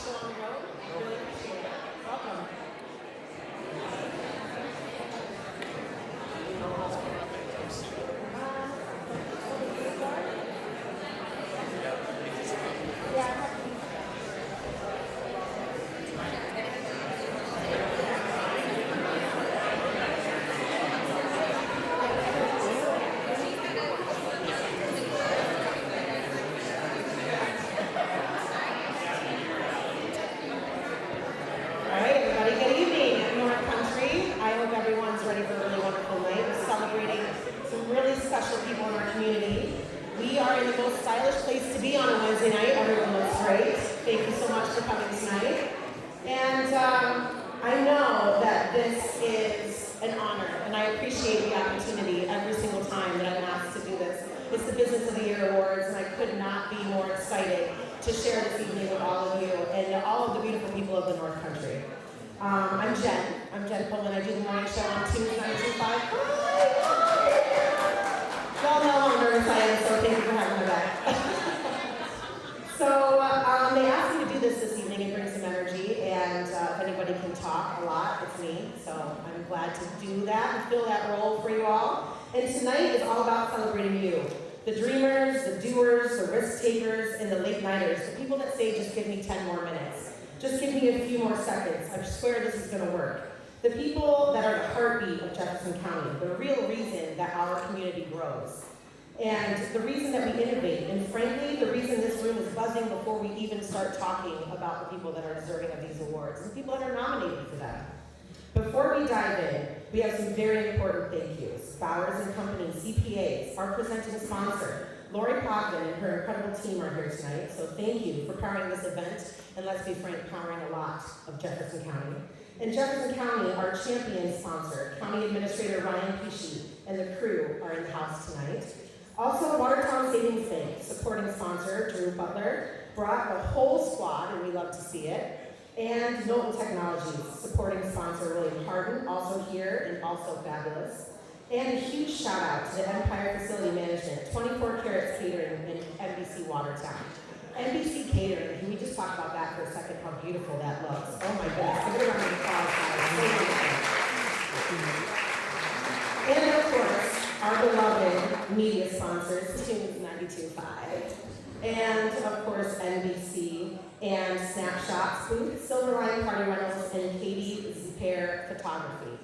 still on the road. I really appreciate it. Welcome. Just give me a few more seconds. I swear this is going to work. The people that are the heartbeat of Jefferson County, the real reason that our community grows, and the reason that we innovate, and frankly, the reason this room is buzzing before we even start talking about the people that are deserving of these awards, and the people that are nominated for them. Before we dive in, we have some very important thank yous. Bowers & Company, CPAs, our presenting sponsor, Lori Pogden and her incredible team are here tonight, so thank you for powering this event, and let's be frank, powering a lot of Jefferson County. In Jefferson County, our champion sponsor, County Administrator Ryan Pesci and the crew are in the house tonight. Also, Watertown Savings Bank, supporting sponsor, Drew Butler, brought the whole squad, and we love to see it. And Knowlton Technologies, supporting sponsor William Harden, also here and also fabulous. And a huge shout out to the Empire Facility Management, 24 Carats Catering in NBC Watertown. NBC Catering, can we just talk about that for a second, how beautiful that looks? Oh my goodness, give it a round of applause, guys. And of course, our beloved media sponsors, Tunes 92.5. And of course, NBC and Snapshots, Booth, Silverline Party Rentals, and Katie Zupair Photography.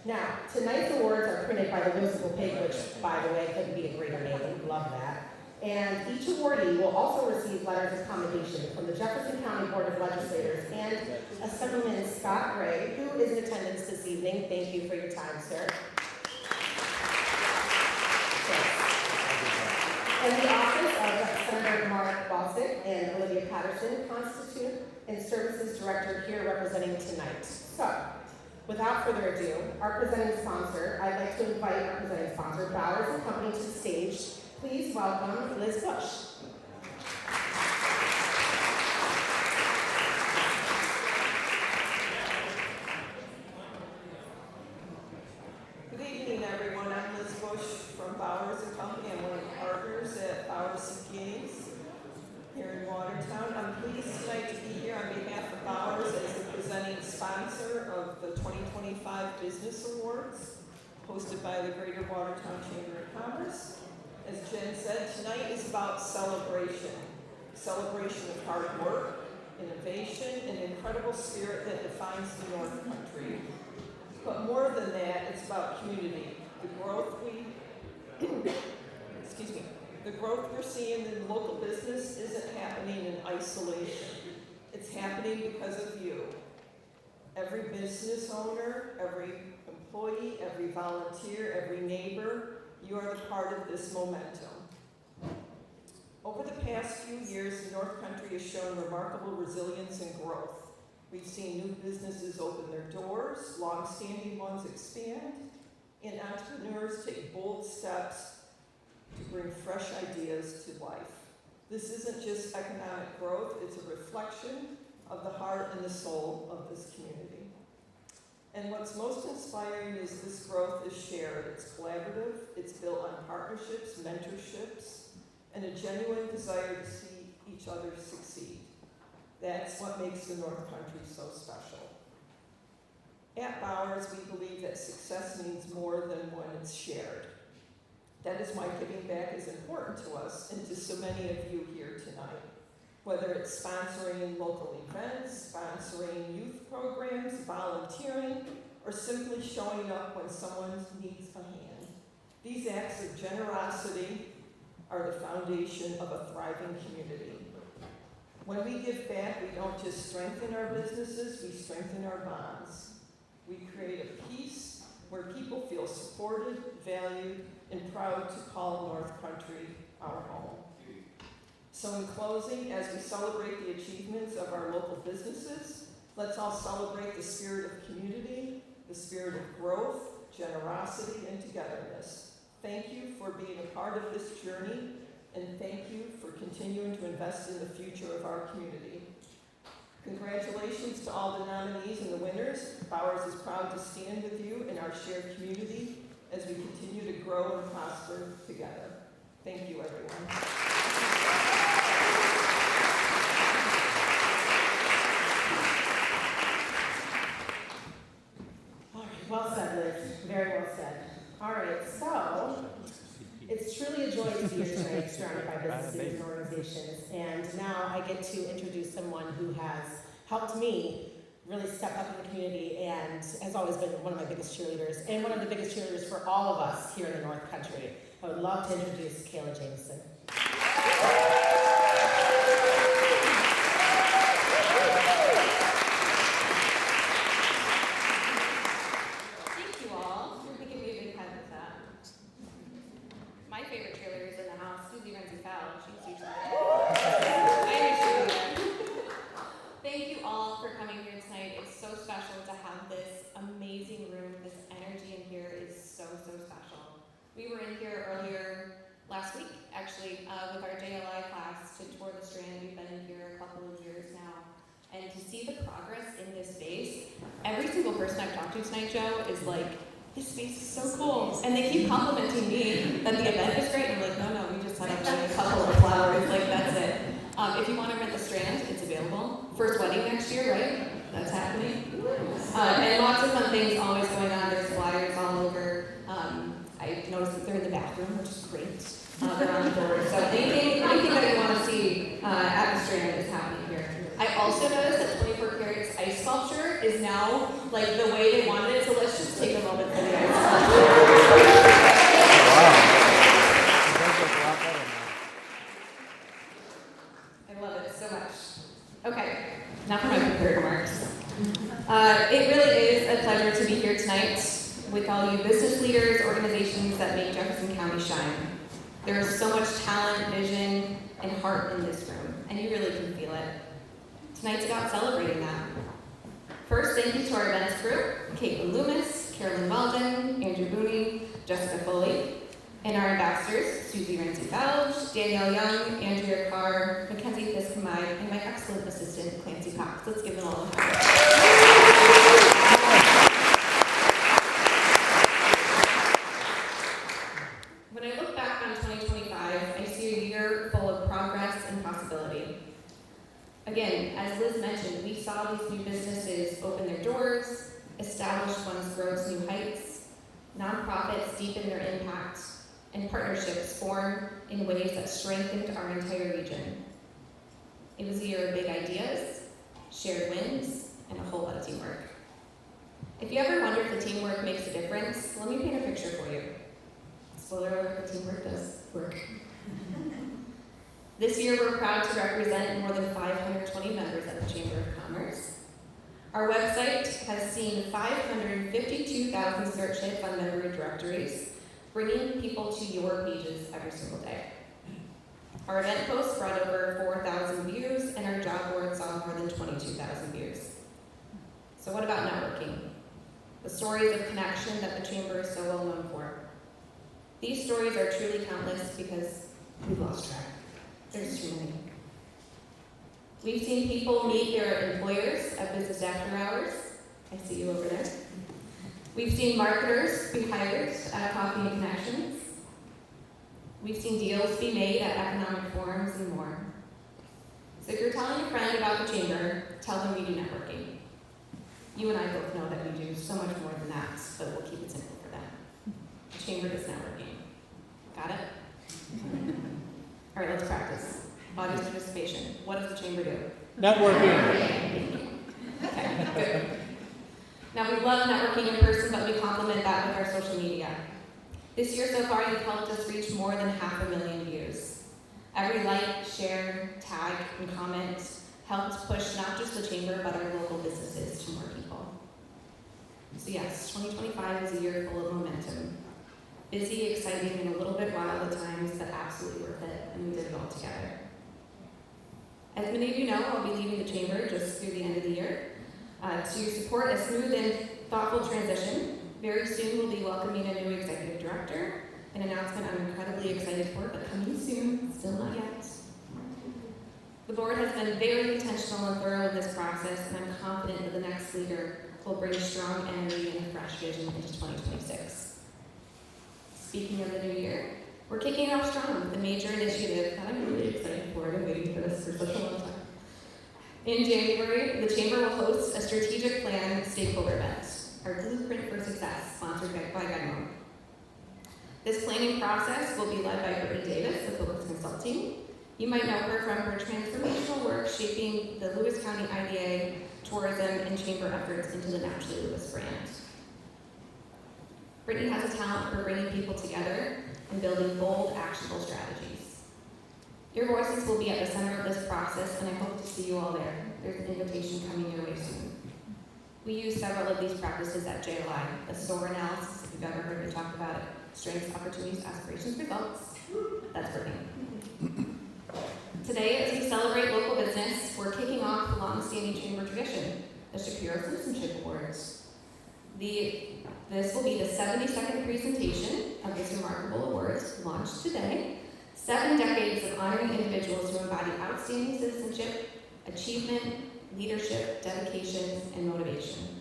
Now, tonight's awards are printed by the Whimsical Pig, which, by the way, couldn't be a greater name. Love that. And each awardee will also receive letters of commendation from the Jefferson County Board of Legislators and Assemblyman Scott Gray, who is in attendance this evening. Thank you for your time, sir. And the office of Senator Mark Bostic and Olivia Patterson, Constitute and Services Director, here representing tonight. So, without further ado, our presenting sponsor, I'd like to invite our presenting sponsor, Bowers & Company, to the stage. Please welcome Liz Bush. Good evening, everyone. I'm Liz Bush from Bowers & Company. I'm one of the partners at Bowers CPAs here in Watertown. I'm pleased tonight to be here on behalf of Bowers as the presenting sponsor of the 2025 Business Awards, hosted by the Greater Watertown Chamber of Commerce. As Jen said, tonight is about celebration. Celebration of hard work, innovation, and incredible spirit that defines the North Country. But more than that, it's about community. The growth the growth we're seeing in local business isn't happening in isolation. It's happening because of you. Every business owner, every employee, every volunteer, every neighbor, you are the part of this momentum. Over the past few years, the North Country has shown remarkable resilience and growth. We've seen new businesses open their doors, long-standing ones expand, and entrepreneurs take bold steps to bring fresh ideas to life. This isn't just economic growth, it's a reflection of the heart and the soul of this community. And what's most inspiring is this growth is shared. It's collaborative, it's built on partnerships, mentorships, and a genuine desire to see each other succeed. That's what makes the North Country so special. At Bowers, we believe that success means more than when it's shared. That is why giving back is important to us and to so many of you here tonight. Whether it's sponsoring local events, sponsoring youth programs, volunteering, or simply showing up when someone needs a hand. These acts of generosity are the foundation of a thriving community. When we give back, we don't just strengthen our businesses, we strengthen our bonds. We create a peace where people feel supported, valued, and proud to call North Country our home. So in closing, as we celebrate the achievements of our local businesses, let's all celebrate the spirit of community, the spirit of growth, generosity, and togetherness. Thank you for being a part of this journey, and thank you for continuing to invest in the future of our community. Congratulations to all the nominees and the winners. Bowers is proud to stand with you in our shared community as we continue to grow and prosper together. Thank you, everyone. All right, well said, Liz. Very well said. All right, so it's truly a joy to be here tonight, surrounded by businesses and organizations. And now I get to introduce someone who has helped me really step up in the community and has always been one of my biggest cheerleaders and one of the biggest cheerleaders for all of us here in the North Country. I would love to introduce Kayla Jameson. Thank you all. You're making me a big head with that. My favorite cheerleader is in the house, Susie Renzi-Fowl. She's usually I knew she would be there. Thank you all for coming here tonight. It's so special to have this amazing room. This energy in here is so, so special. We were in here earlier last week, actually, with our JLI class to tour the Strand. We've been in here a couple of years now. And to see the progress in this space, every single person I've talked to tonight, Joe, is like, this space is so cool. And they keep complimenting me that the event is great. And I'm like, no, we just had a couple of flowers. Like, that's it. If you want to rent the Strand, it's available. First wedding next year, right? That's happening. And lots of fun things always going on. There's flyers all over. I noticed that they're in the bathroom, which is great. They're on the door. So anything that you want to see at the Strand is happening here. I also noticed that 24 Carats ice sculpture is now like the way they wanted it. So let's just take a moment for the ice sculpture. I love it so much. Okay, now for my prepared remarks. It really is a pleasure to be here tonight with all you business leaders, organizations that make Jefferson County shine. There is so much talent, vision, and heart in this room, and you really can feel it. Tonight's about celebrating that. First, thank you to our events crew, Caitlin Loomis, Carolyn Weldon, Andrew Booney, Jessica Foley, and our ambassadors, Susie Renzi-Fowl, Danielle Young, Andrea Carr, Mackenzie Fiskamide, and my excellent assistant, Clancy Cox. Let's give them all a hand. When I look back on 2025, I see a year full of progress and possibility. Again, as Liz mentioned, we saw these new businesses open their doors, established ones grow to new heights, nonprofits deepen their impact, and partnerships form in ways that strengthened our entire region. It was a year of big ideas, shared wins, and a whole lot of teamwork. If you ever wonder if the teamwork makes a difference, let me paint a picture for you. Spoiler alert, the teamwork does work. This year, we're proud to represent more than 520 members at the Chamber of Commerce. Our website has seen 552,000 search hits on member directories, bringing people to your pages every single day. Our event posts brought over 4,000 views, and our job board saw more than 22,000 views. So what about networking? The stories of connection that the Chamber is so well known for. These stories are truly countless because we've lost track. There's too many. We've seen people meet their employers at business after hours. I see you over there. We've seen marketers be hired at Coffee and Connections. We've seen deals be made at economic forums and more. So if you're telling a friend about about the chamber, tell them we do networking. You and I both know that we do so much more than that, but we'll keep it simple for them. The chamber does networking. Got it? All right, let's practice. Audience participation. What does the chamber do? Networking. Okay, good. Now, we love networking in person, but we complement that with our social media. This year so far, you've helped us reach more than 500,000 views. Every like, share, tag, and comment helps push not just the chamber, but our local businesses to more people. So yes, 2025 is a year full of momentum. Busy, exciting, and a little bit wild at times, but absolutely worth it, and we did it all together. As many of you know, I'll be leaving the chamber just through the end of the year to support a smooth and thoughtful transition. Very soon we'll be welcoming a new executive director, an announcement I'm incredibly excited for, but coming soon, still not yet. The board has been very intentional and thorough in this process, and I'm confident that the next leader will bring strong energy and a fresh vision into 2026. Speaking of the new year, we're kicking off strong with a major initiative that I'm really excited for. I've been waiting for this for such a long time. In January, the Chamber will host a strategic plan stakeholder event, our Blueprint for Success, sponsored by GWNC. This planning process will be led by Brittany Davis of Phillips Consulting. You might know her from her transformational work shaping the Lewis County IDA, tourism, and chamber efforts into the Naturally Lewis brand. Brittany has a talent for bringing people together and building bold, actionable strategies. Your voices will be at the center of this process, and I hope to see you all there. There's an invitation coming your way soon. We use several of these practices at JLI, the SOAR analysis, if you've ever heard me talk about it, strengths, opportunities, aspirations, results. That's Brittany. Today, as we celebrate local business, we're kicking off the long-standing chamber tradition, the Shapiro Citizenship Awards. This will be the 72nd presentation of this remarkable awards, launched today. 7 decades of honoring individuals who embody outstanding citizenship, achievement, leadership, dedication, and motivation.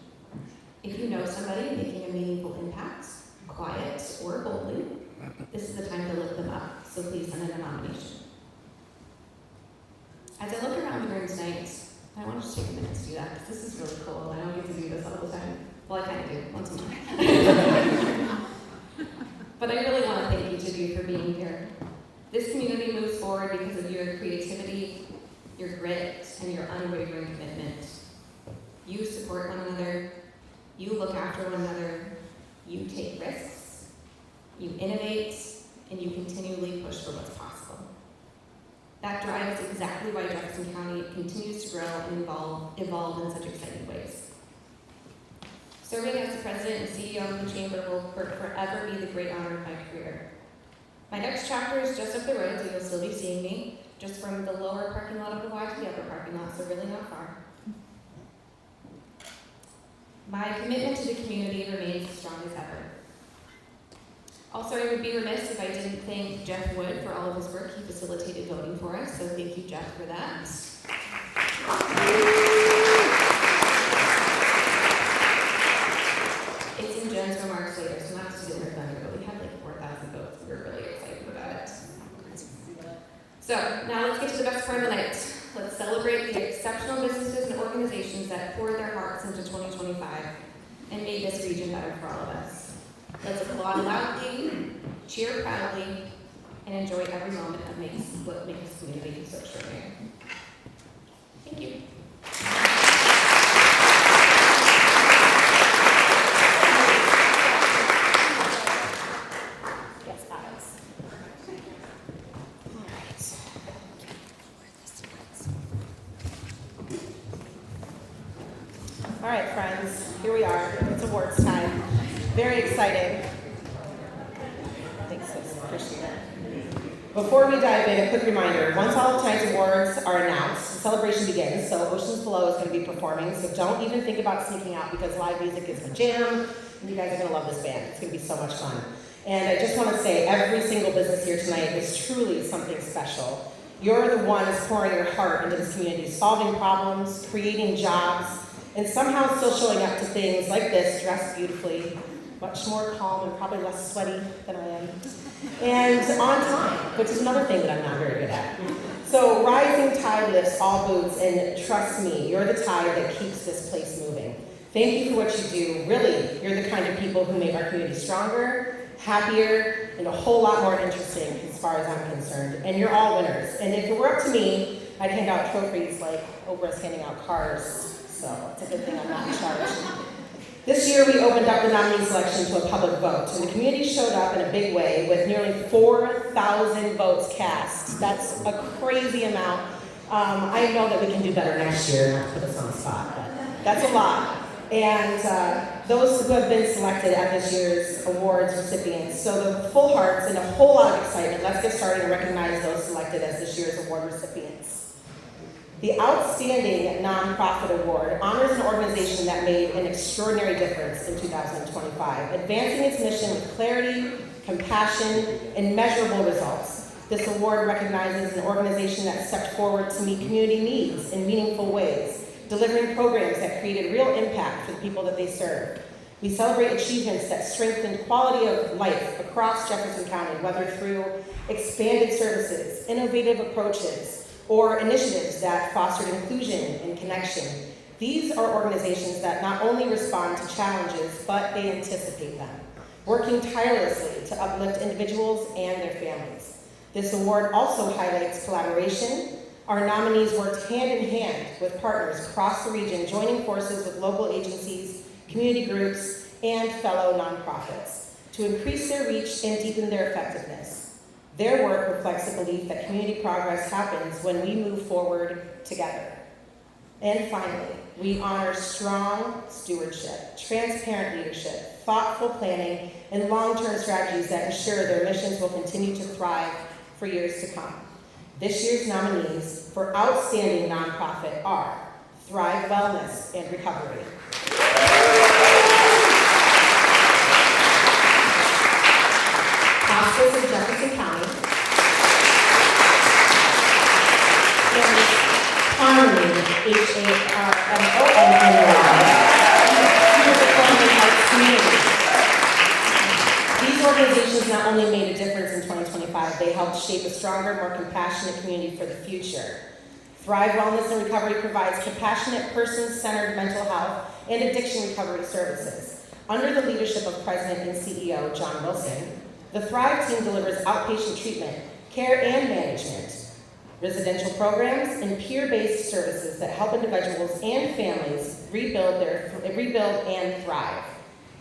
If you know somebody making a meaningful impact, quiet or boldly, this is the time to lift them up, so please send in a nomination. As I look around the room tonight, I want to just take a minute to do that, because this is really cool. I don't get to do this all the time. Well, I kind of do, once a month. But I really want to thank each of you for being here. This community moves forward because of your creativity, your grit, and your unwavering commitment. You support one another, you look after one another, you take risks, you innovate, and you continually push for what's possible. That drive is exactly why Jefferson County continues to grow and evolve in such exciting ways. Serving as the president and CEO of the Chamber will forever be the great honor of my career. My next chapter is just up the road, so you'll still be seeing me, just from the lower parking lot of the Y to the upper parking lot, so really not far. My commitment to the community remains as strong as ever. Also, I would be remiss if I didn't thank Jeff Wood for all of his work. He facilitated voting for us, so thank you, Jeff, for that. It's in Jen's remarks later, so not to steal her thunder, but we had like 4,000 votes. We were really excited about it. So, now let's get to the best part of the night. Let's celebrate the exceptional businesses and organizations that poured their hearts into 2025 and made this region better for all of us. Let's applaud loudly, cheer proudly, and enjoy every moment of what makes this community so extraordinary. Thank you. Yes, guys. All right. All right, friends, here we are. It's awards time. Very excited. Thanks, sis. Appreciate it. Before we dive in, a quick reminder. Once all of tonight's awards are announced, the celebration begins. So Oceans Below is going to be performing. So don't even think about sneaking out, because live music is a jam. And you guys are going to love this band. It's going to be so much fun. And I just want to say, every single business here tonight is truly something special. You're the ones pouring your heart into this community, solving problems, creating jobs, and somehow still showing up to things like this, dressed beautifully, much more calm and probably less sweaty than I am, and on time, which is another thing that I'm not very good at. So So rising tide lifts all boats, and trust me, you're the tide that keeps this place moving. Thank you for what you do. Really, you're the kind of people who make our community stronger, happier, and a whole lot more interesting as far as I'm concerned. And you're all winners. And if it were up to me, I'd hand out trophies like Oprah's handing out cars. So it's a good thing I'm not in charge. This year, we opened up the nominee selection to a public vote, and the community showed up in a big way with nearly 4,000 votes cast. That's a crazy amount. I know that we can do better next year, not to put us on the spot, but that's a lot. And those who have been selected at this year's awards recipients, so the full hearts and a whole lot of excitement. Let's get started and recognize those selected as this year's award recipients. The Outstanding Nonprofit Award honors an organization that made an extraordinary difference in 2025, advancing its mission with clarity, compassion, and measurable results. This award recognizes an organization that stepped forward to meet community needs in meaningful ways, delivering programs that created real impact for the people that they serve. We celebrate achievements that strengthened quality of life across Jefferson County, whether through expanded services, innovative approaches, or initiatives that fostered inclusion and connection. These are organizations that not only respond to challenges, but they anticipate them, working tirelessly to uplift individuals and their families. This award also highlights collaboration. Our nominees worked hand in hand with partners across the region, joining forces with local agencies, community groups, and fellow nonprofits to increase their reach and deepen their effectiveness. Their work reflects the belief that community progress happens when we move forward together. And finally, we honor strong stewardship, transparent leadership, thoughtful planning, and long-term strategies that ensure their missions will continue to thrive for years to come. This year's nominees for Outstanding Nonprofit are Thrive Wellness and Recovery, Hospice of Jefferson County, and Harmony, H-A-R-M-O-N-N-Y, These organizations not only made a difference in 2025, they helped shape a stronger, more compassionate community for the future. Thrive Wellness and Recovery provides compassionate, person-centered mental health and addiction recovery services. Under the leadership of President and CEO John Wilson, the Thrive team delivers outpatient treatment, care and management, residential programs, and peer-based services that help individuals and families rebuild and thrive.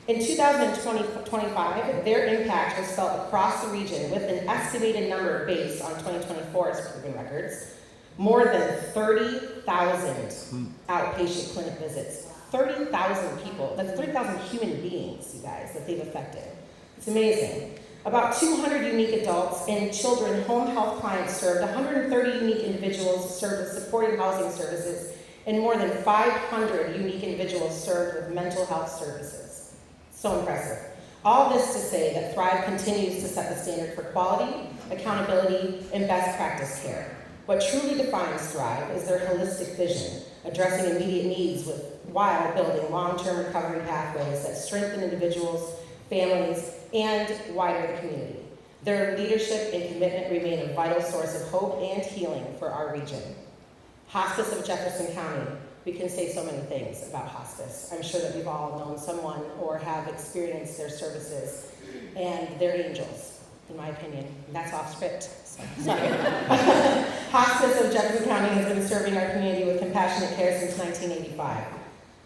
In 2025, their impact was felt across the region with an estimated number based on 2024's proven records, more than 30,000 outpatient clinic visits. 30,000 people, that's 30,000 human beings, you guys, that they've affected. It's amazing. About 200 unique adults and children home health clients served, 130 unique individuals served with supported housing services, and more than 500 unique individuals served with mental health services. So impressive. All this to say that Thrive continues to set the standard for quality, accountability, and best practice care. What truly defines Thrive is their holistic vision, addressing immediate needs while building long-term recovery pathways that strengthen individuals, families, and wider the community. Their leadership and commitment remain a vital source of hope and healing for our region. Hospice of Jefferson County. We can say so many things about hospice. I'm sure that we've all known someone or have experienced their services, and they're angels, in my opinion. And that's off script. Sorry. Hospice of Jefferson County has been serving our community with compassionate care since 1985.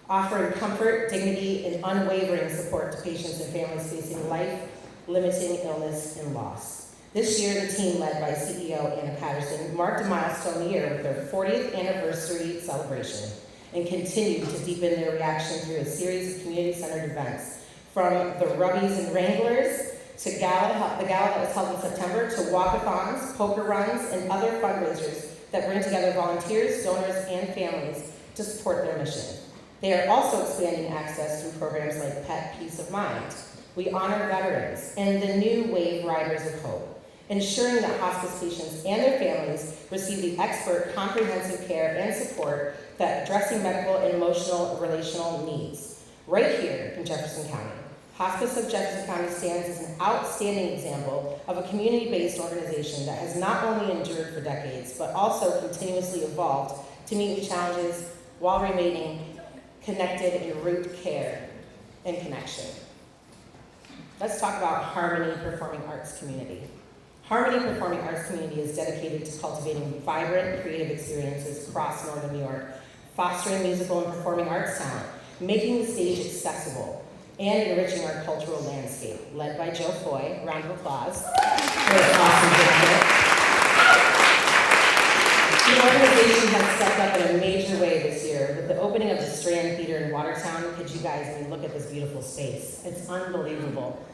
Offering comfort, dignity, and unwavering support to patients and families facing life-limiting illness and loss. This year, the team, led by CEO Anna Patterson, marked a milestone year with their 40th anniversary celebration and continued to deepen their reaction through a series of community-centered events, from the Rubbies and Wranglers to the gala that was held in September, to walkathons, poker runs, and other fundraisers that bring together volunteers, donors, and families to support their mission. They are also expanding access through programs like Pet Peace of Mind. We honor veterans and the new wave riders of hope, ensuring that hospice patients and their families receive the expert, comprehensive care and support that addressing medical and emotional relational needs. Right here in Jefferson County, Hospice of Jefferson County stands as an outstanding example of a community-based organization that has not only endured for decades, but also continuously evolved to meet the challenges while remaining connected in root care and connection. Let's talk about Harmony Performing Arts Community. Harmony Performing Arts Community is dedicated to cultivating vibrant, creative experiences across Northern New York, fostering musical and performing arts talent, making the stage accessible, and enriching our cultural landscape, led by Joe Foy. Round of applause for his awesome gift. The organization has stepped up in a major way this year with the opening of the Strand Theater in Watertown. Could you guys, look at this beautiful space? It's unbelievable.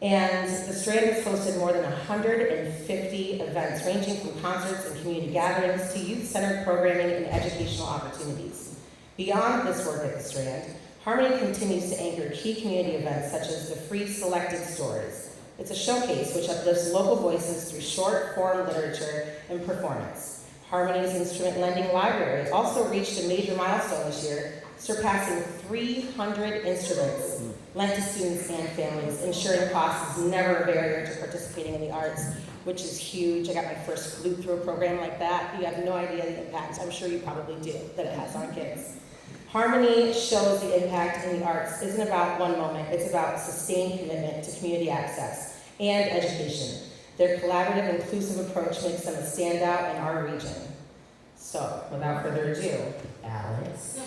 And the Strand has hosted more than 150 events, ranging from concerts and community gatherings to youth-centered programming and educational opportunities. Beyond this work at the Strand, Harmony continues to anchor key community events such as the Free Selected Stories. It's a showcase which uplifts local voices through short-form literature and performance. Harmony's instrument lending library also reached a major milestone this year, surpassing 300 instruments lent to students and families, ensuring cost is never a barrier to participating in the arts, which is huge. I got my first flute through a program like that. You have no idea the impact, I'm sure you probably do, that it has on kids. Harmony shows the impact in the arts isn't about one moment, it's about sustained commitment to community access and education. Their collaborative, inclusive approach makes them a standout in our region. So, without further ado, Alex.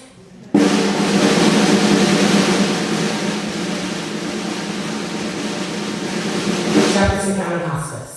Jefferson County Hospice.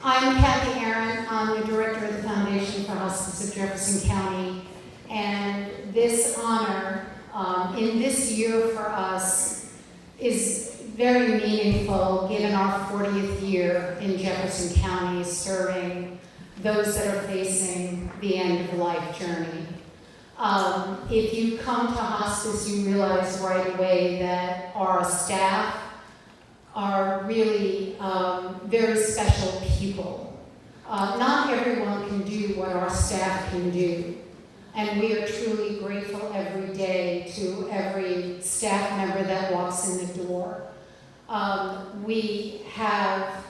I'm Kathy Aaron. I'm the director of the Foundation for Hospice of Jefferson County, and this honor in this year for us is very meaningful given our 40th year in Jefferson County serving those that are facing the end-of-life journey. If you come to hospice, you realize right away that our staff are really very special people. Not everyone can do what our staff can do, and we are truly grateful every day to every staff member that walks in the door. We have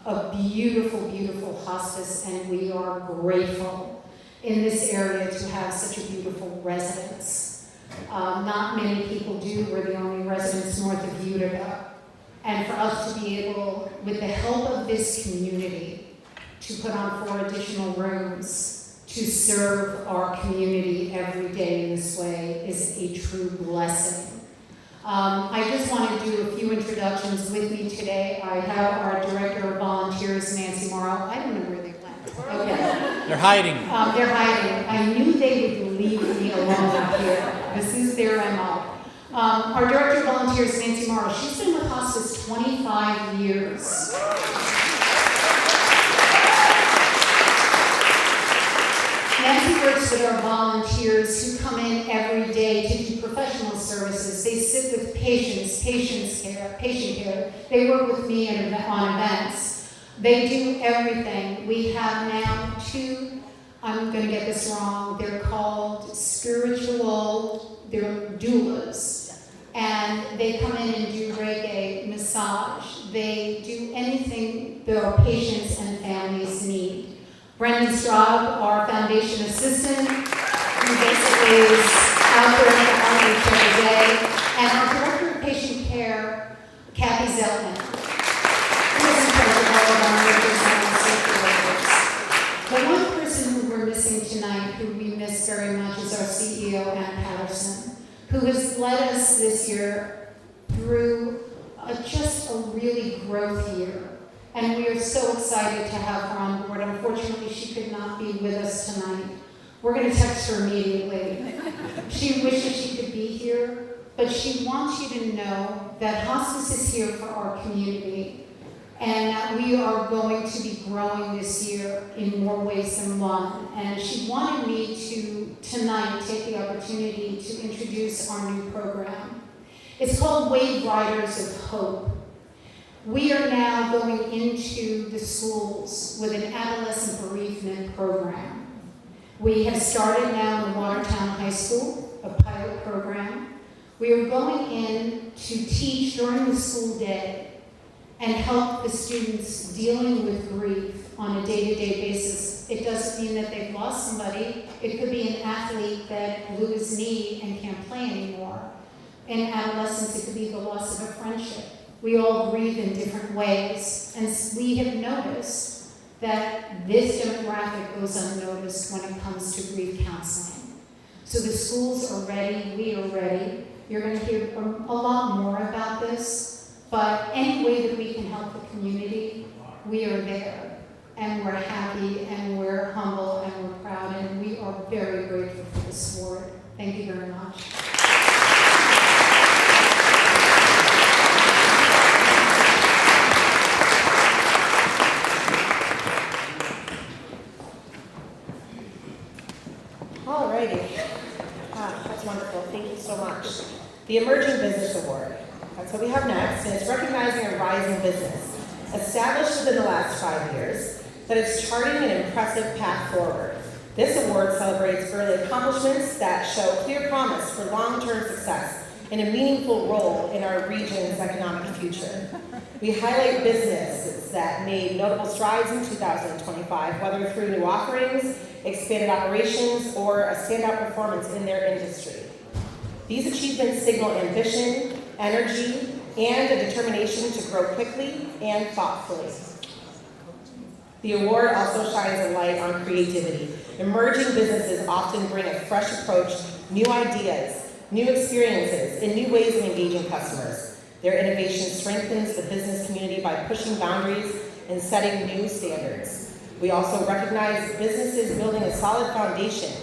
a beautiful, beautiful hospice, and we are grateful in this area to have such a beautiful residence. Not many people do. We're the only residents north of Utica. And for us to be able, with the help of this community, to put on 4 additional rooms to serve our community every day in this way is a true blessing. I just want to do a few introductions with me today. I have our Director of Volunteers, Nancy Morrow. I don't know where they went. Okay. They're hiding. They're hiding. I knew they would leave me alone up here. This is their MO. Our Director of Volunteers, Nancy Morrow, she's been with hospice 25 years. Nancy works with our volunteers who come in every day to do professional services. They sit with patient care. They work with me on events. They do everything. We have now 2, I'm going to get this wrong, they're called they're doulas. And they come in and do reggae, massage. They do anything that our patients and families need. Brendan Straub, our foundation assistant, who basically is out there in the outreach every day. And our director of patient care, Kathy Zeltman, who is in charge of all of our nurses and our social workers. who has led us this year through just a really growth year. And we are so excited to have her on board. Unfortunately, she could not be with us tonight. We're going to text her immediately. She wishes she could be here, but she wants you to know that hospice is here for our community and that we are going to be growing this year in more ways than one. And she wanted me to, tonight, take the opportunity to introduce our new program. It's called Wave Riders of Hope. We are now going into the schools with an adolescent bereavement program. We have started now in Watertown High School, a pilot program. We are going in to teach during the school day and help the students dealing with grief on a day-to-day basis. It doesn't mean that they've lost somebody. It could be an athlete that blew his knee and can't play anymore. In adolescence, it could be the loss of a friendship. We all grieve in different ways, and we have noticed that this demographic goes unnoticed when it comes to grief counseling. So the schools are ready, we are ready. You're going to hear a lot more about this, but any way that we can help the community, we are there. And we're happy, and we're humble, and we're proud, and we are very grateful for this award. Thank you very much. Alrighty. That's wonderful. Thank you so much. The Emerging Business Award. That's what we have next, and it's recognizing a rising business established within the last 5 years that is charting an impressive path forward. This award celebrates early accomplishments that show clear promise for long-term success and a meaningful role in our region's economic future. We highlight businesses that made notable strides in 2025, whether through new offerings, expanded operations, or a standout performance in their industry. These achievements signal ambition, energy, and a determination to grow quickly and thoughtfully. The award also shines a light on creativity. Emerging businesses often bring a fresh approach, new ideas, new experiences, and new ways of engaging customers. Their innovation strengthens the business community by pushing boundaries and setting new standards. We also recognize businesses building a solid foundation,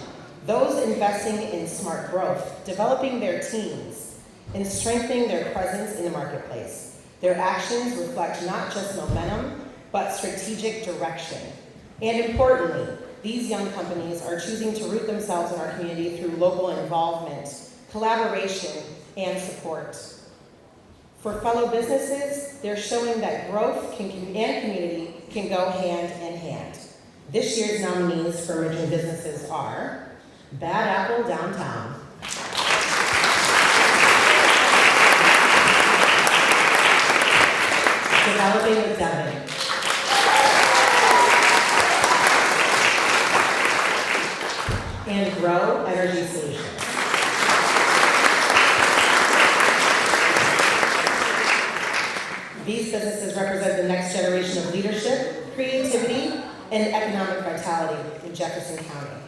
those investing in smart growth, developing their teams, and strengthening their presence in the marketplace. Their actions reflect not just momentum, but strategic direction. And importantly, these young companies are choosing to root themselves in our community through local involvement, collaboration, and support. For fellow businesses, they're showing that growth and community can go hand in hand. This year's nominees for emerging businesses are Bad Apple Downtown, Developing with Devin, and Grow Energy Solutions. These businesses represent the next generation of leadership, creativity, and economic vitality in Jefferson County.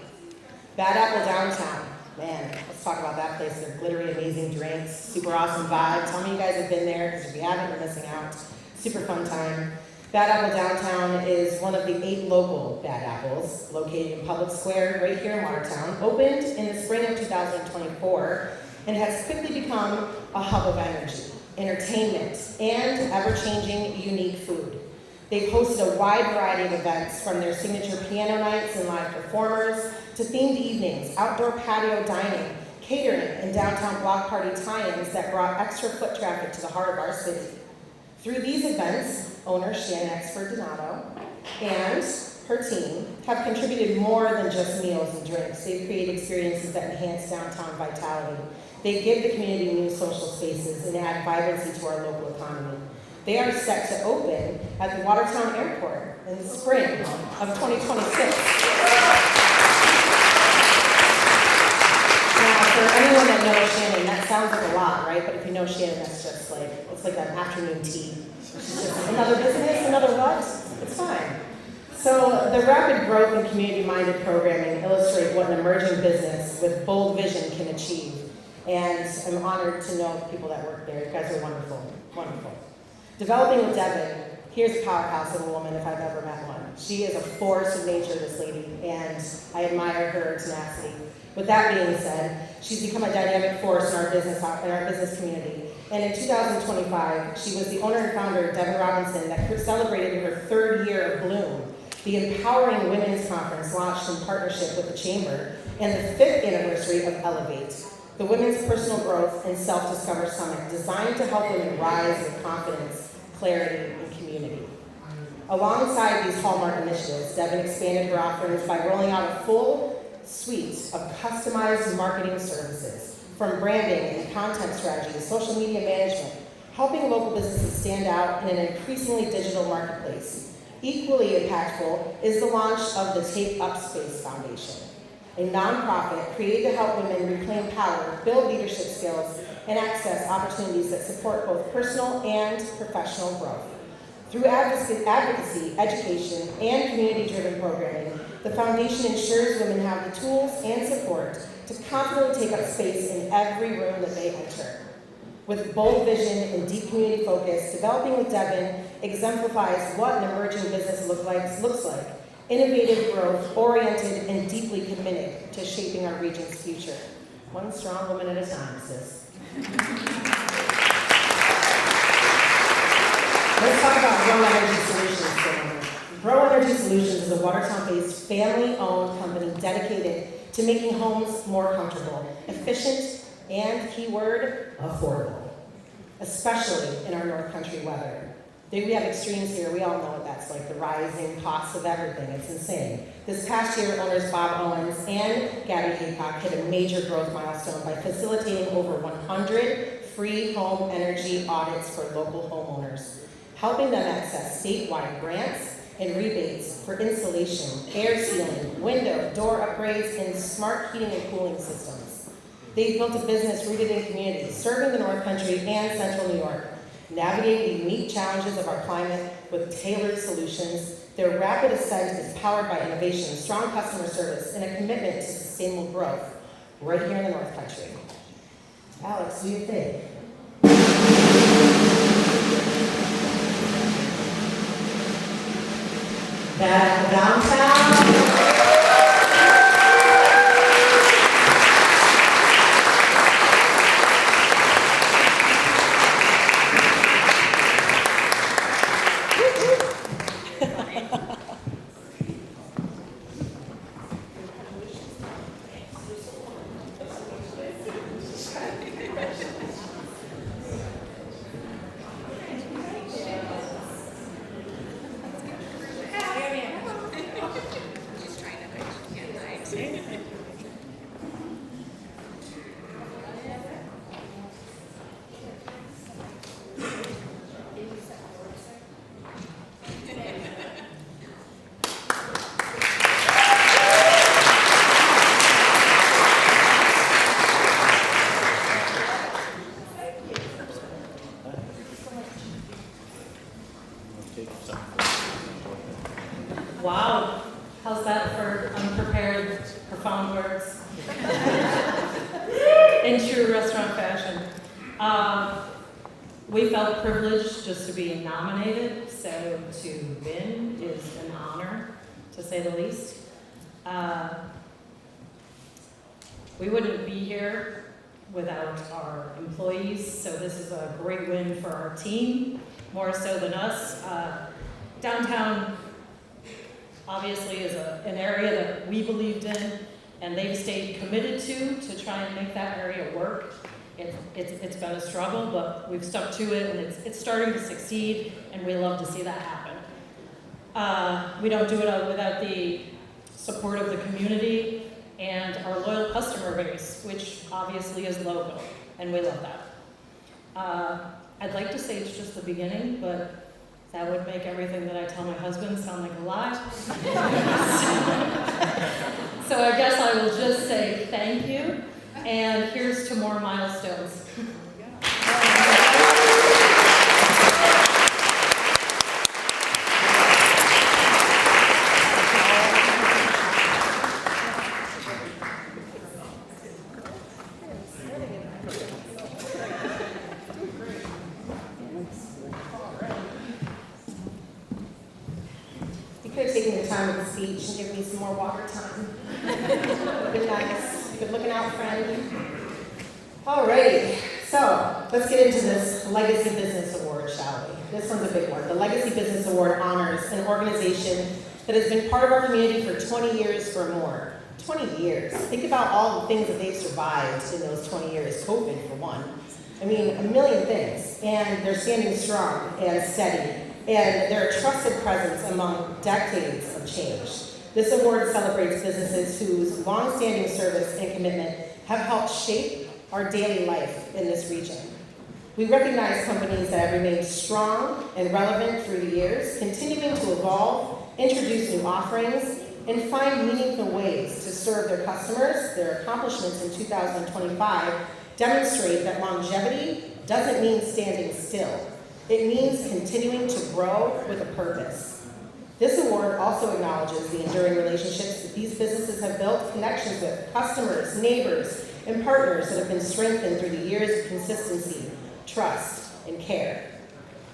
Bad Apple Downtown, man, let's talk about that place. They're glittery, amazing drinks, super awesome vibe. Tell me you guys have been there, because if you haven't, you're missing out. Super fun time. Bad Apple Downtown is one of the 8 local Bad Apples located in Public Square right here in Watertown. Opened in the spring of 2024 and has quickly become a hub of energy, entertainment, and ever-changing unique food. They've hosted a wide variety of events, from their signature piano nights and live performers to themed evenings, outdoor patio dining, catering, and downtown block party tie-ins that brought extra foot traffic to the heart of our city. Through these events, owner Shannon Donato and her team have contributed more than just meals and drinks. They've created experiences that enhance downtown vitality. They give the community new social spaces and add vibrancy to our local economy. They are set to open at the Watertown Airport in the spring of 2026. Now, for anyone that knows Shannon, that sounds like a lot, right? But if you know Shannon, that's just like, it's like an afternoon tea. She's just another business, another what? It's fine. So the rapid growth and community-minded programming illustrate what an emerging business with bold vision can achieve. And I'm honored to know the people that work there. You guys are wonderful, wonderful. Developing with Devin, here's a powerhouse of a woman if I've ever met one. She is a force of nature, this lady, and I admire her tenacity. With that being said, she's become a dynamic force in our business community. And in 2025, she was the owner and founder of Devin Robinson that celebrated her 3rd year of Bloom, the Empowering Women's Conference launched in partnership with the Chamber, and the 5th anniversary of Elevate, the Women's Personal Growth and Self-Discover Summit designed to help women rise with confidence, clarity, and community. Alongside these hallmark initiatives, Devin expanded her offerings by rolling out a full suite of customized marketing services, from branding and content strategy to social media management, helping local businesses stand out in an increasingly digital marketplace. Equally impactful is the launch of the Take Up Space Foundation, a nonprofit created to help women reclaim power, build leadership skills, and access opportunities that support both personal and professional growth. Through advocacy, education, and community-driven programming, the foundation ensures women have the tools and support to confidently take up space in every room that they enter. With bold vision and deep community focus, Developing with Devin exemplifies what an emerging business looks like. Innovative, growth-oriented, and deeply committed to shaping our region's future. One strong woman at a time, sis. Let's talk about Grow Energy Solutions for a moment. Grow Energy Solutions is a Watertown-based, family-owned company dedicated to making homes more comfortable, efficient, and, keyword, affordable, especially in our North Country weather. We have extremes here. We all know what that's like, the rising costs of everything. It's insane. This past year, owners Bob Owens and Gabby Haycock hit a major growth milestone by facilitating over 100 free home energy audits for local homeowners, helping them access statewide grants and rebates for insulation, air sealing, window, door upgrades, and smart heating and cooling systems. They've built a business rooted in community, serving the North Country and Central New York, navigating the unique challenges of our climate with tailored solutions. Their rapid ascent is powered by innovation, strong customer service, and a commitment to sustainable growth right here in the North Country. Alex, what do you think? Back downtown. Wow, how's that for unprepared, profound words? In true restaurant fashion. We felt privileged just to be nominated, so to win is an honor, to say the least. We wouldn't be here without our employees, so this is a great win for our team, more so than us. Downtown obviously is an area that we believed in, and they've stayed committed to try and make that area work. It's been a struggle, but we've stuck to it, and it's starting to succeed, and we love to see that happen. We don't do it without the support of the community and our loyal customer base, which obviously is local, and we love that. I'd like to say it's just the beginning, but that would make everything that I tell my husband sound like a lie. So I guess I will just say thank you, and here's to more milestones. could have taken the time of the speech and given me some more water time. Been nice. Good looking out, friend. Alrighty, so let's get into this Legacy Business Award, shall we? This one's a big one. The Legacy Business Award honors an organization that has been part of our community for 20 years or more. 20 years. Think about all the things that they've survived in those 20 years. COVID, for one. I mean, a million things. And they're standing strong and steady. And they're a trusted presence among decades of change. This award celebrates businesses whose long-standing service and commitment have helped shape our daily life in this region. We recognize companies that have remained strong and relevant through the years, continuing to evolve, introduce new offerings, and find meaningful ways to serve their customers. Their accomplishments in 2025 demonstrate that longevity doesn't mean standing still. It means continuing to grow with a purpose. This award also acknowledges the enduring relationships that these businesses have built, connections with customers, neighbors, and partners that have been strengthened through the years of consistency, trust, and care.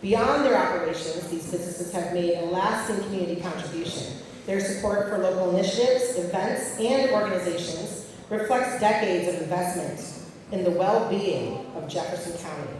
Beyond their operations, these businesses have made a lasting community contribution. Their support for local initiatives, events, and organizations reflects decades of investment in the well-being of Jefferson County.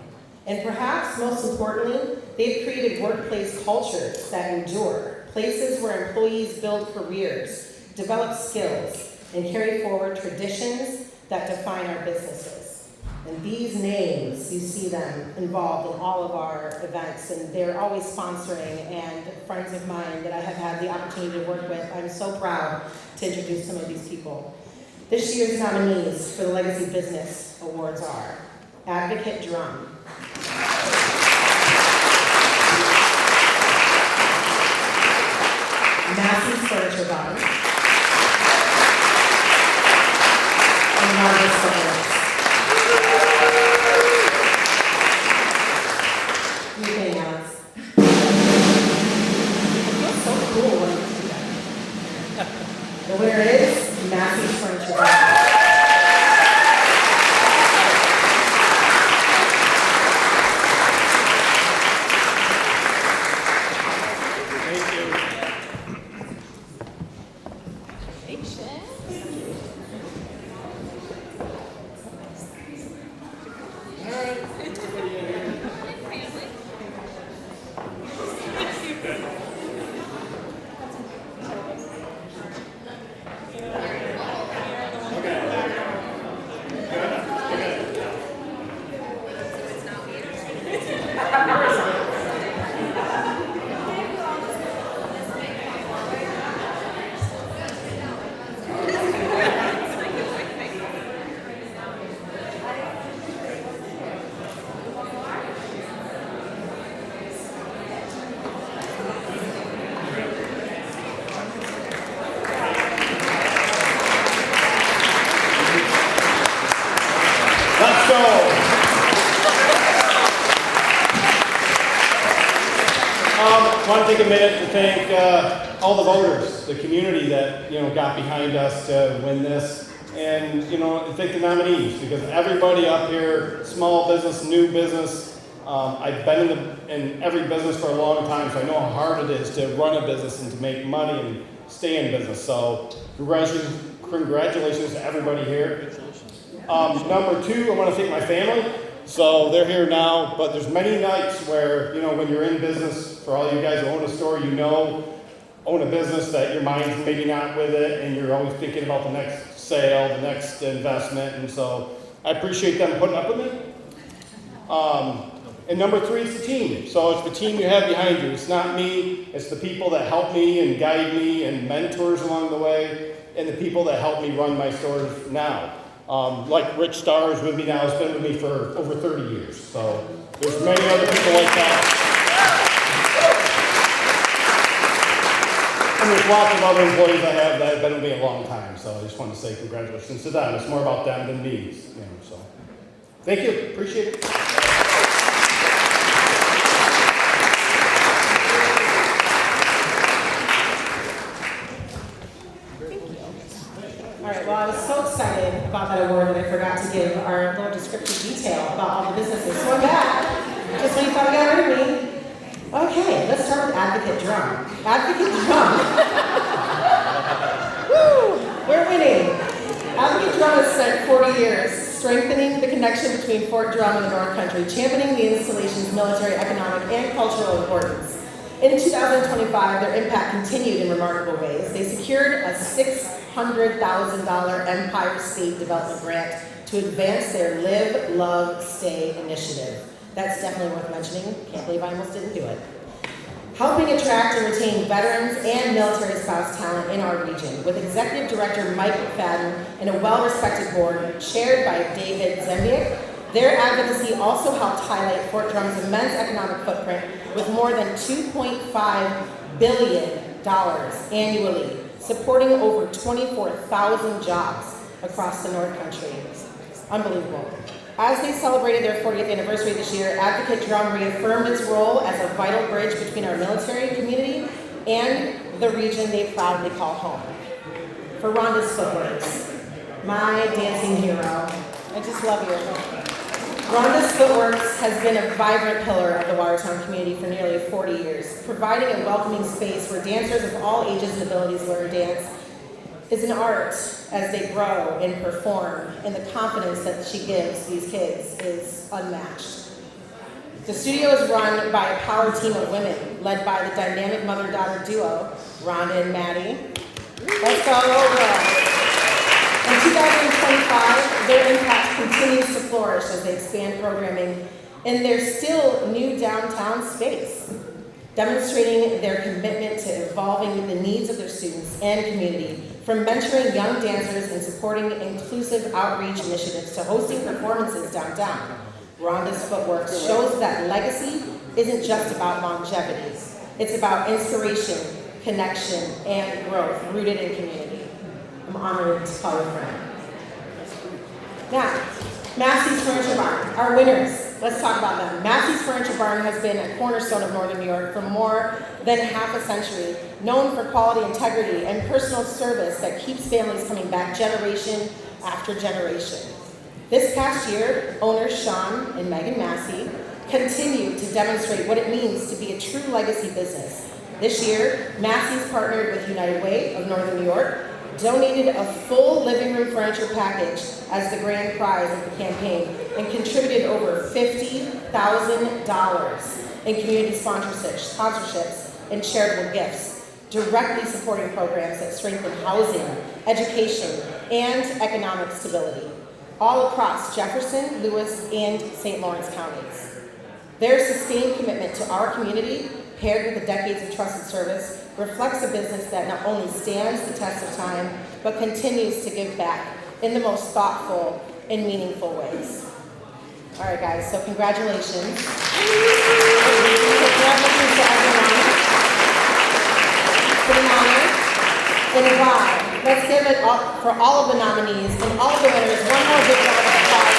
And perhaps most importantly, they've created workplace cultures that endure, places where employees build careers, develop skills, and carry forward traditions that define our businesses. And these names, you see them involved in all of our events, and they're always sponsoring, and friends of mine that I have had the opportunity to work with. I'm so proud to introduce some of these people. This year's nominees for the Legacy Business Awards are Advocate Drum, Massey's Furniture Barn, and Margaret Summers. Anything else? It feels so cool when you do that. The winner is Massey's Furniture Barn. I want to take a minute to thank all the voters, the community that got behind us to win this, and thank the nominees, because everybody up here, small business, new business, I've been in every business for a long time, so I know how hard it is to run a business and to make money and stay in business. So congratulations to everybody here. Number two, I want to thank my family. So they're here now, but there's many nights where, when you're in business, for all you guys who own a store, own a business that your mind's maybe not with it, and you're always thinking about the next sale, the next investment, and so I appreciate them putting up with me. And number three is the team. So it's the team you have behind you. It's not me, it's the people that help me and guide me and mentors along the way, and the people that help me run my stores now. Like Rich Starr is with me now, has been with me for over 30 years. So there's many other people like that. And there's lots of other employees I have that have been with me a long time. So I just want to say congratulations to them. It's more about them than me. So thank you, appreciate it. All right, well, I was so excited about that award that I forgot to give our little descriptive detail about all the businesses. So I'm back, just when you thought I got rid of me. Okay, let's start with Advocate Drum. Advocate Drum. Woo! We're winning. Advocate Drum has spent 40 years strengthening the connection between Fort Drum and the North Country, championing the installation's military, economic, and cultural importance. In 2025, their impact continued in remarkable ways. They secured a $600,000 Empire State Development Grant to advance their Live, Love, Stay initiative. That's definitely worth mentioning. Can't believe I almost didn't do it. Helping attract and retain veterans and military spouse talent in our region, with Executive Director Mike McFadden and a well-respected board chaired by David Zembiak. Their advocacy also helped highlight Fort Drum's immense economic footprint with more than $2.5 billion annually, supporting over 24,000 jobs across the North Country. Unbelievable. As they celebrated their 40th anniversary this year, Advocate Drum reaffirmed its role as a vital bridge between our military community and the region they proudly call home. For Rhonda's Footworks, my dancing hero, I just love you. Rhonda's Footworks has been a vibrant pillar of the Watertown community for nearly 40 years, providing a welcoming space where dancers of all ages and abilities learn dance is an art as they grow and perform, and the confidence that she gives these kids is unmatched. The studio is run by a power team of women, led by the dynamic mother-daughter duo, Rhonda and Maddie. Let's go, girls. In 2025, their impact continues to flourish as they expand programming in their still new downtown space, demonstrating their commitment to evolving the needs of their students and community, from mentoring young dancers and supporting inclusive outreach initiatives to hosting performances downtown. Rhonda's Footworks shows that legacy isn't just about longevity. It's about inspiration, connection, and growth rooted in community. I'm honored to call you a friend. Now, Massey's Furniture Barn, our winners. Let's talk about them. Massey's Furniture Barn has been a cornerstone of Northern New York for more than half a century, known for quality, integrity, and personal service that keeps families coming back generation after generation. This past year, owners Sean and Megan Massey continued to demonstrate what it means to be a true legacy business. This year, Massey's partnered with United Way of Northern New York, donated a full living room furniture package as the grand prize of the campaign, and contributed over $50,000 in community sponsorships and charitable gifts, directly supporting programs that strengthen housing, education, and economic stability, all across Jefferson, Lewis, and St. Lawrence counties. Their sustained commitment to our community, paired with the decades of trusted service, reflects a business that not only stands the test of time, but continues to give back in the most thoughtful and meaningful ways. All right, guys, so congratulations. Congratulations to everyone. It's been an honor. And why? Let's give it up for all of the nominees and all of the winners. One more big round of applause.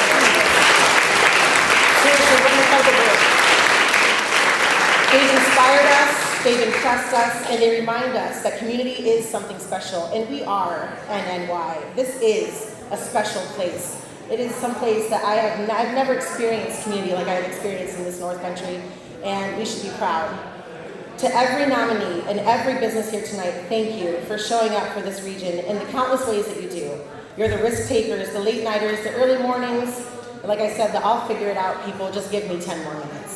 Seriously, we're going to the group. They've inspired us, they've impressed us, and they remind us that community is something special, and we are NNY. This is a special place. It is some place that I've never experienced community like I've experienced in this North Country, and we should be proud. To every nominee and every business here tonight, thank you for showing up for this region in the countless ways that you do. You're the risk takers, the late nighters, the early mornings. Like I said, the I'll figure it out people, just give me 10 more minutes.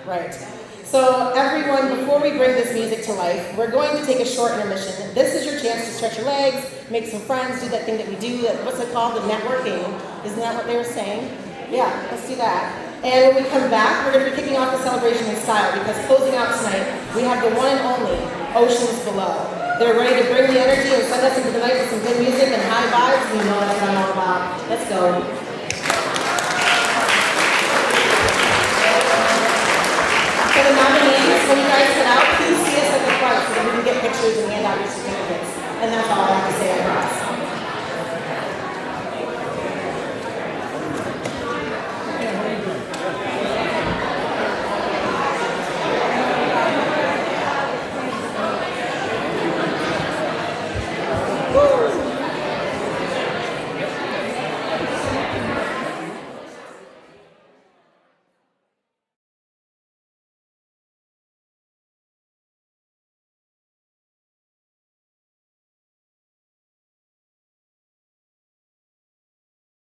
Right. So everyone, before we bring this music to life, we're going to take a short intermission. This is your chance to stretch your legs, make some friends, do that thing that we do, what's it called, the networking. Isn't that what they were saying? Yeah, let's do that. And when we come back, we're going to be kicking off the celebration in style, because closing out tonight, we have the one and only Oceans Below. They're ready to bring the energy and send us into the night with some good music and high vibes. We know that's what I'm all about. Let's go.